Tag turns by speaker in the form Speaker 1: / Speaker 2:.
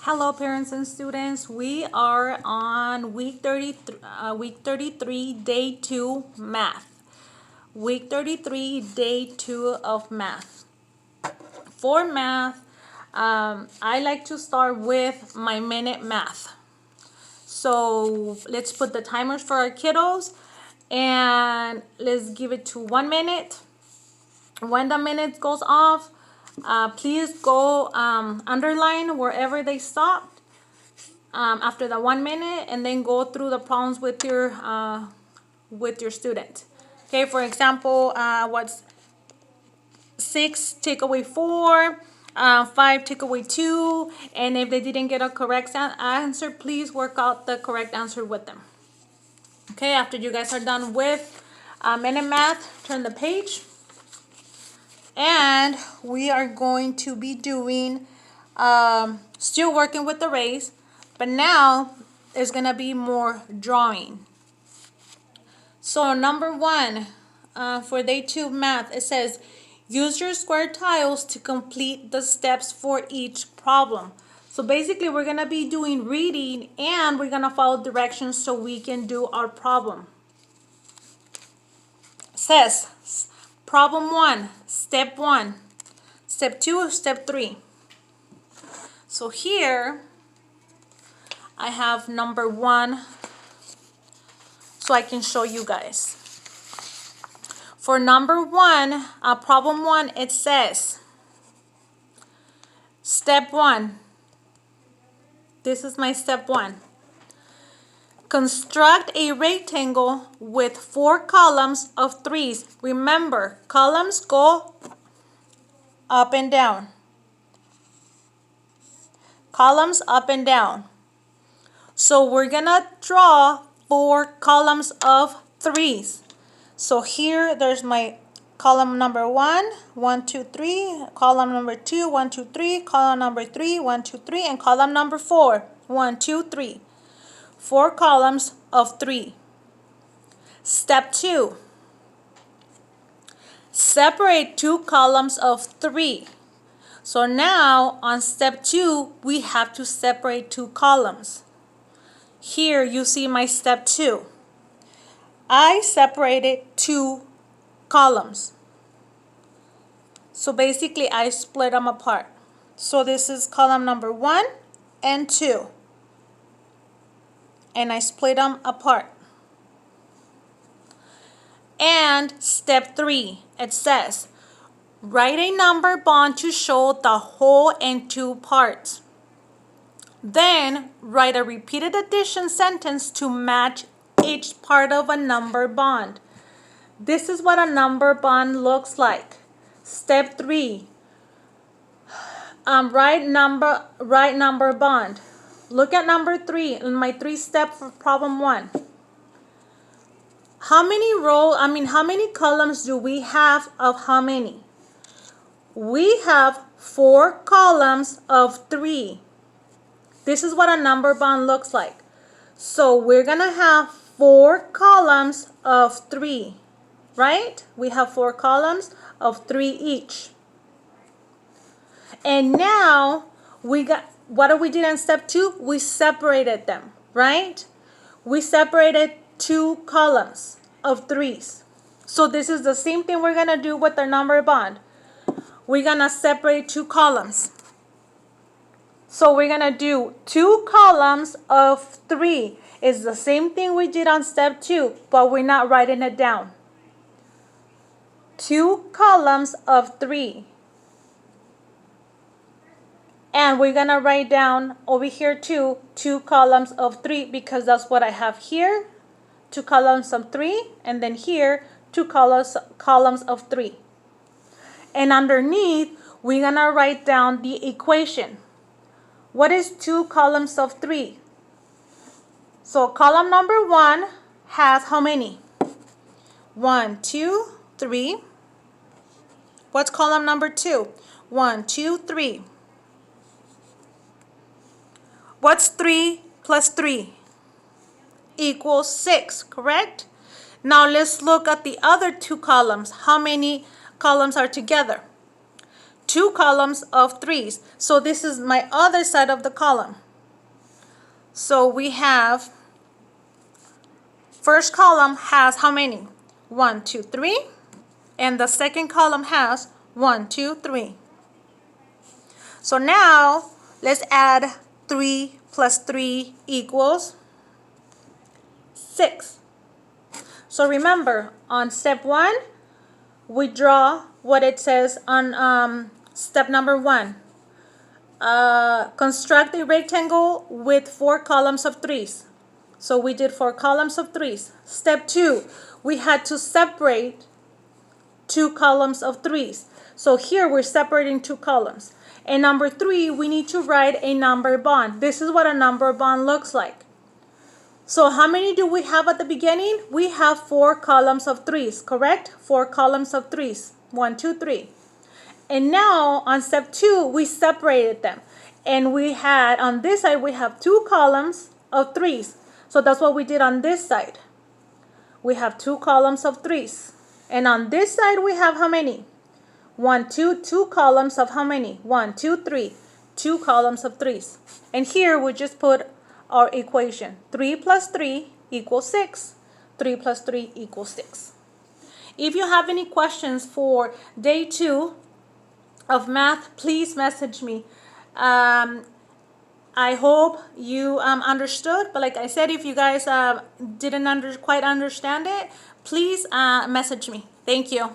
Speaker 1: Hello, parents and students. We are on week 33, day 2, math. Week 33, day 2 of math. For math, I like to start with my minute math. So let's put the timers for our kiddos and let's give it to 1 minute. When the minute goes off, please go underline wherever they stopped after the 1 minute, and then go through the problems with your student. Okay, for example, what's 6 take away 4, 5 take away 2, and if they didn't get a correct answer, please work out the correct answer with them. Okay, after you guys are done with minute math, turn the page. And we are going to be doing, still working with the rays, but now there's going to be more drawing. So number 1, for day 2 math, it says, use your square tiles to complete the steps for each problem. So basically we're going to be doing reading and we're going to follow directions so we can do our problem. It says, problem 1, step 1, step 2, step 3. So here I have number 1 so I can show you guys. For number 1, problem 1, it says, step 1. This is my step 1. Construct a rectangle with 4 columns of 3s. Remember, columns go up and down. Columns up and down. So we're gonna draw 4 columns of 3s. So here there's my column number 1, 1, 2, 3, column number 2, 1, 2, 3, column number 3, 1, 2, 3, and column number 4, 1, 2, 3. 4 columns of 3. Step 2. Separate 2 columns of 3. So now on step 2, we have to separate 2 columns. Here you see my step 2. I separated 2 columns. So basically I split them apart. So this is column number 1 and 2. And I split them apart. And step 3, it says, write a number bond to show the whole in 2 parts. Then write a repeated addition sentence to match each part of a number bond. This is what a number bond looks like. Step 3, write number bond. Look at number 3 in my 3-step for problem 1. How many columns do we have of how many? We have 4 columns of 3. This is what a number bond looks like. So we're gonna have 4 columns of 3, right? We have 4 columns of 3 each. And now we got, what did we do in step 2? We separated them, right? We separated 2 columns of 3s. So this is the same thing we're gonna do with our number bond. We're gonna separate 2 columns. So we're gonna do 2 columns of 3. It's the same thing we did on step 2, but we're not writing it down. 2 columns of 3. And we're gonna write down over here too 2 columns of 3 because that's what I have here. 2 columns of 3, and then here 2 columns of 3. And underneath we're gonna write down the equation. What is 2 columns of 3? So column number 1 has how many? 1, 2, 3. What's column number 2? 1, 2, 3. What's 3 plus 3? Equals 6, correct? Now let's look at the other 2 columns. How many columns are together? 2 columns of 3s. So this is my other side of the column. So we have, first column has how many? 1, 2, 3. And the second column has 1, 2, 3. So now let's add 3 plus 3 equals 6. So remember, on step 1, we draw what it says on step number 1. Construct a rectangle with 4 columns of 3s. So we did 4 columns of 3s. Step 2, we had to separate 2 columns of 3s. So here we're separating 2 columns. And number 3, we need to write a number bond. This is what a number bond looks like. So how many do we have at the beginning? We have 4 columns of 3s, correct? 4 columns of 3s. 1, 2, 3. And now on step 2, we separated them. And we had, on this side, we have 2 columns of 3s. So that's what we did on this side. We have 2 columns of 3s. And on this side, we have how many? 1, 2, 2 columns of how many? 1, 2, 3. 2 columns of 3s. And here we just put our equation. 3 plus 3 equals 6. 3 plus 3 equals 6. If you have any questions for day 2 of math, please message me. I hope you understood, but like I said, if you guys didn't quite understand it, please message me. Thank you.